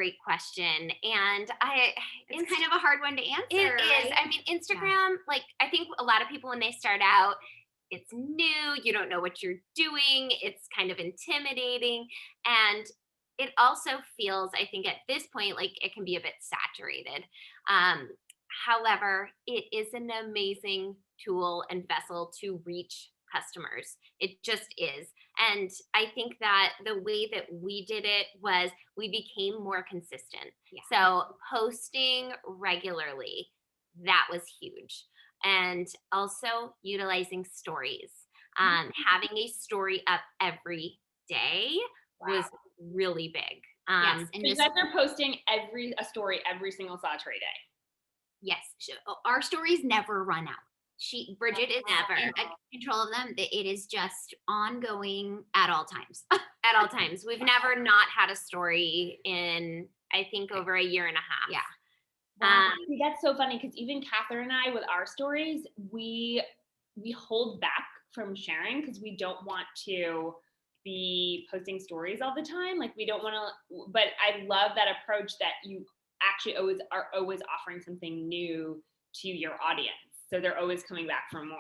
great question. And It's kind of a hard one to answer, it is. right? I mean, Instagram, like, I think a lot of people, when they start out, it's new, you don't know what you're doing, it's kind of intimidating. And it also feels, I think, at this point, like it can be a bit saturated. Um, However, it is an amazing tool and vessel to reach customers. It just is. And I think that the way that we did it was we became more consistent. Yeah. So posting regularly, that was huge. And also utilizing stories. Having a story up every day was really big. Yes, and So you this guys are posting a story every single Saturday day. yes, our stories never run out. Bridget is Never. in control of them. It is just ongoing at all times. At all times. We've never not had a story in, I think, over a year and a half. Yeah. Wow. See, that's so funny because even Catherine and I, with our stories, we hold back from sharing because we don't want to be posting stories all the time. Like we don't want to. But I love that approach that you actually are always offering something new to your audience, so they're always coming back for more.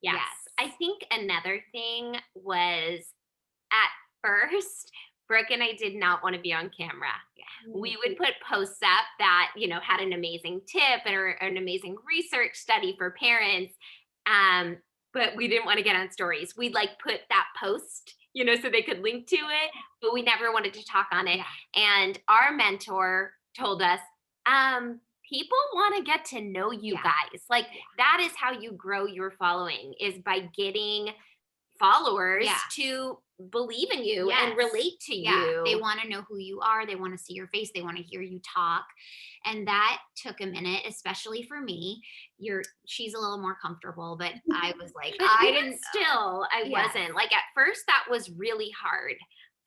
Yes. I think another thing was, at first, Brooke and I did not want to be on camera. We would put posts up that, had an amazing tip or an amazing research study for parents. But we didn't want to get on stories. We'd like put that post, so they could link to it, but we never wanted to talk on it. Yeah. And our mentor told us, people want to get to know you Yeah. guys. Like that is how you grow your following, is by getting followers Yeah. to believe in you Yes. and relate to Yeah, you. they want to know who you are. They want to see your face. They want to hear you talk. And that took a minute, especially for me. She's a little more comfortable, but I was like, But I even didn't still, I Yes. wasn't. Like at first that was really hard.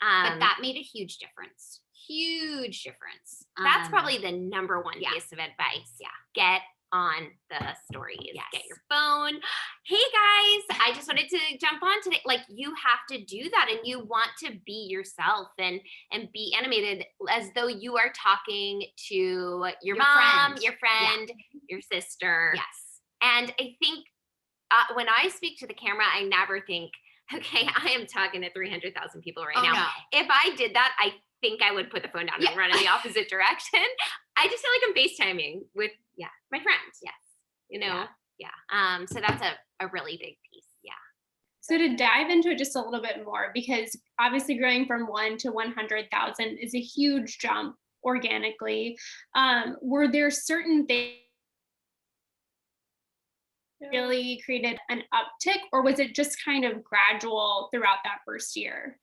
but that made a huge difference. Huge difference. That's probably the number one yeah. piece of advice. Yeah. Get on the stories. Yes. Get your phone. Hey guys, I just wanted to jump on today. Like you have to do that, and you want to be yourself and be animated as though you are talking to your mom, friend. your friend, your sister. Yes. And I think when I speak to the camera, I never think, okay, I am talking to 300,000 people right now. No. If I did that, I think I would put the phone down and run in the opposite direction. I just feel like I'm FaceTiming with my friends. Yes. So that's a really big piece. Yeah. So to dive into it just a little bit more, because obviously growing from 1 to 100,000 is a huge jump organically. Were there certain things really created an uptick, or was it just kind of gradual throughout that first year?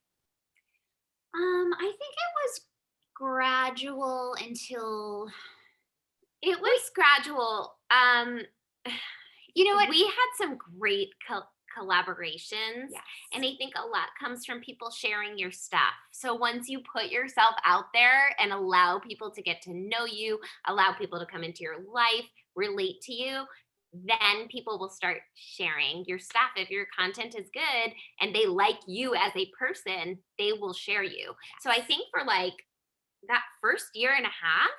I think it was gradual until It was gradual. you know what? We had some great collaborations. Yes. And I think a lot comes from people sharing your stuff. So once you put yourself out there and allow people to get to know you, allow people to come into your life, relate to you, then people will start sharing your stuff. If your content is good and they like you as a person, they will share you. So I think for like that first year and a half,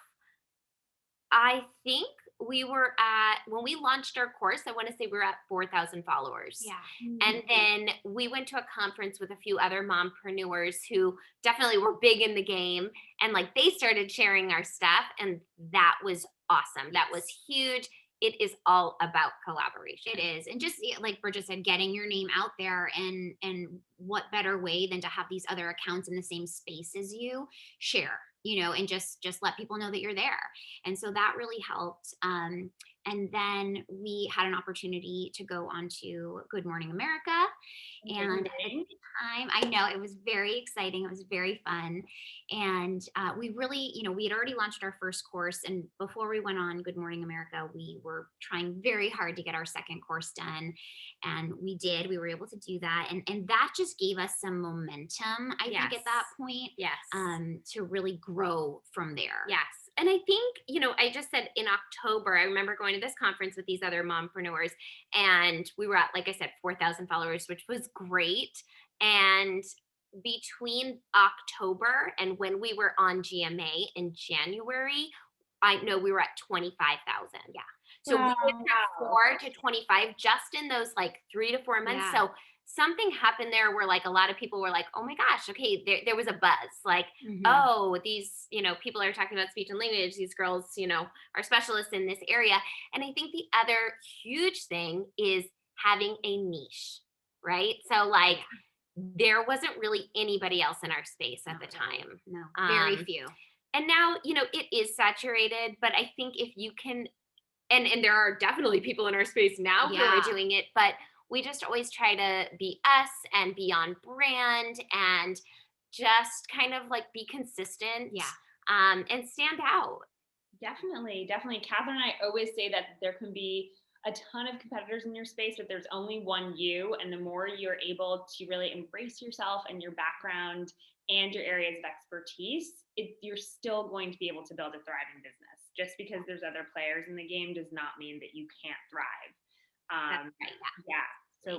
I think we were at, when we launched our course, I want to say we were at 4,000 followers. Yeah. And then we went to a conference with a few other mompreneurs who definitely were big in the game. And like they started sharing our stuff, and that was awesome. That was huge. It is all about collaboration. It is. And just like Bridget said, getting your name out there, and what better way than to have these other accounts in the same space as you share, and just let people know that you're there. And so that really helped. And then we had an opportunity to go on to Good Morning America. And at the time, I know it was very exciting. It was very fun. And we really, we had already launched our first course. And before we went on Good Morning America, we were trying very hard to get our second course done. And we did. We were able to do that. And that just gave us some momentum, I think, at that point. Yes. To really grow from there. Yes. And I think, I just said in October, I remember going to this conference with these other mompreneurs, and we were at, like I said, 4,000 followers, which was great. And between October and when we were on GMA in January, I know we were at 25,000. Yeah. So we went from Wow. 4 to 25 just in those like 3 to 4 months. Yeah. So something happened there where like a lot of people were like, oh my gosh, okay, there was a buzz. Like, Mhm. oh, these, people are talking about speech and language. These girls, are specialists in this area. And I think the other huge thing is having a niche, right? So like there wasn't really anybody else in our space at the time. No, very Um, few. and now, it is saturated, but I think if you can, and there are definitely people in our space now who are Yeah. doing it, but we just always try to be us and be on brand and just kind of like be consistent. Yeah. And stand out. Definitely, definitely. Catherine and I always say that there can be a ton of competitors in your space, but there's only one you. And the more you're able to really embrace yourself and your background and your areas of expertise, you're still going to be able to build a thriving business. Just because there's other players in the game does not mean that you can't thrive. That's right. Yeah.